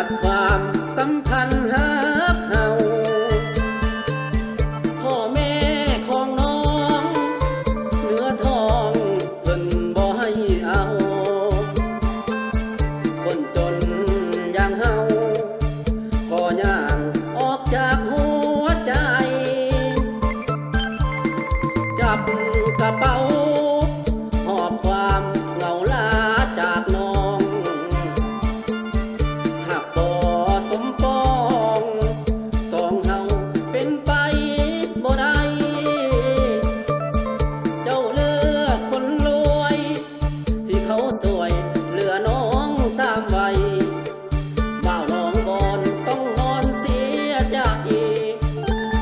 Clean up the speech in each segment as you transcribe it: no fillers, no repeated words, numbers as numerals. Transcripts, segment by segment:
ดความสัมพันธ์ฮักเฮาพ่อแม่ของน้องเนื้อทองเพิ่นบ่ให้เอาคนจนอย่างเฮาก็ย่างออกจากหัวใจจับกระเป๋าหอบความเหงาลาจากน้องหากบ่สมปองสองเฮาเป็นไปบ่ได้เจ้าเลือกคนรวยที่เขาสวยเหลือน้องสามวัยบ่าวน้องบอนต้องนอนเสียใจ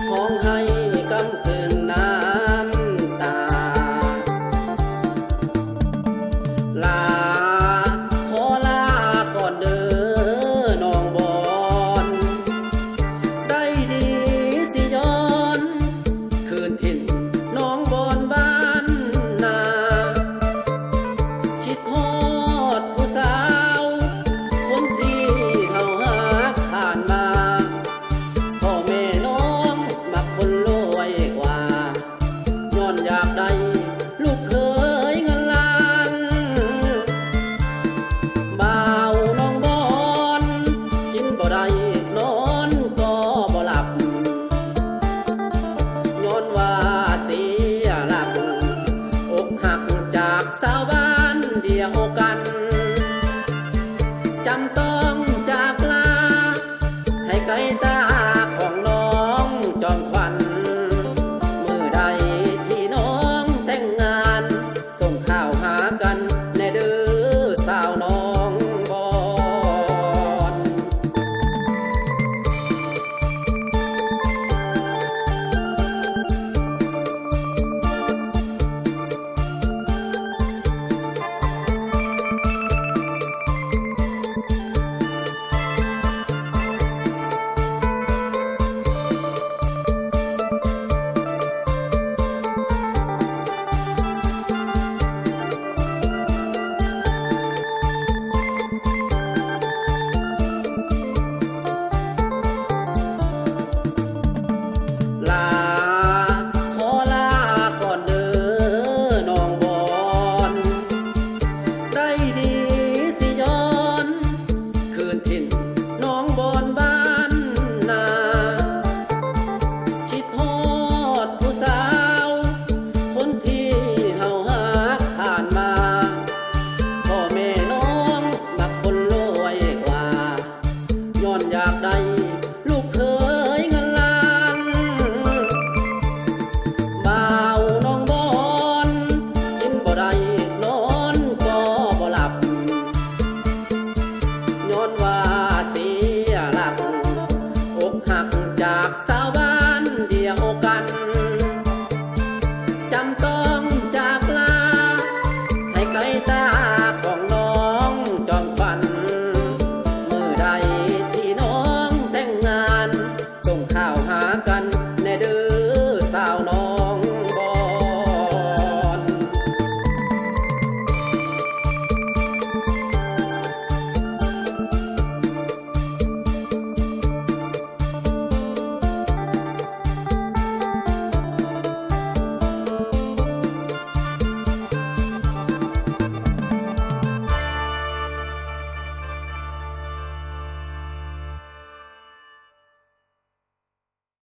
ห้องให้กำคืนน้ำตาลาขอลาก่อนเด้อน้องบอนได้ดีสิย้อนคืนถิ่นน้องบอนบ้านนาคิดฮอดผู้สาวคนที่เฮาฮักผ่านมาพ่อแม่น้องมักคนรวยกว่าย้อนอยากได้ลูกเคยเงินล้านบ่าวน้องบอนกินบ่ได้นอนก็บ่หลับย้อนว่าเสียหลักอกหักจากสาวบ้านเดียวกันจำต้องจากลาให้ไกลตาของน้องจอมขวัญมือใดที่น้องแต่งงานส่งข่าวหากันแน่เด้อสาวน้องบอน ลาขอลาก่อนเด้อน้องบอนได้ดีสิย้อนคืนถิ่นน้องบอนบ้านนาคิดฮอดผู้สาวคนที่เฮาฮักผ่านมาพ่อแม่น้องมักคนรวยกว่าย้อนอยากได้ลูกเคยเงินล้านบ่าวน้องบอนกินบ่ได้นอนก็บ่หลับย้อนว่าเสียหลักอกหักจากสาวบ้านเดียวกันจำต้องจากลาให้ไกลตา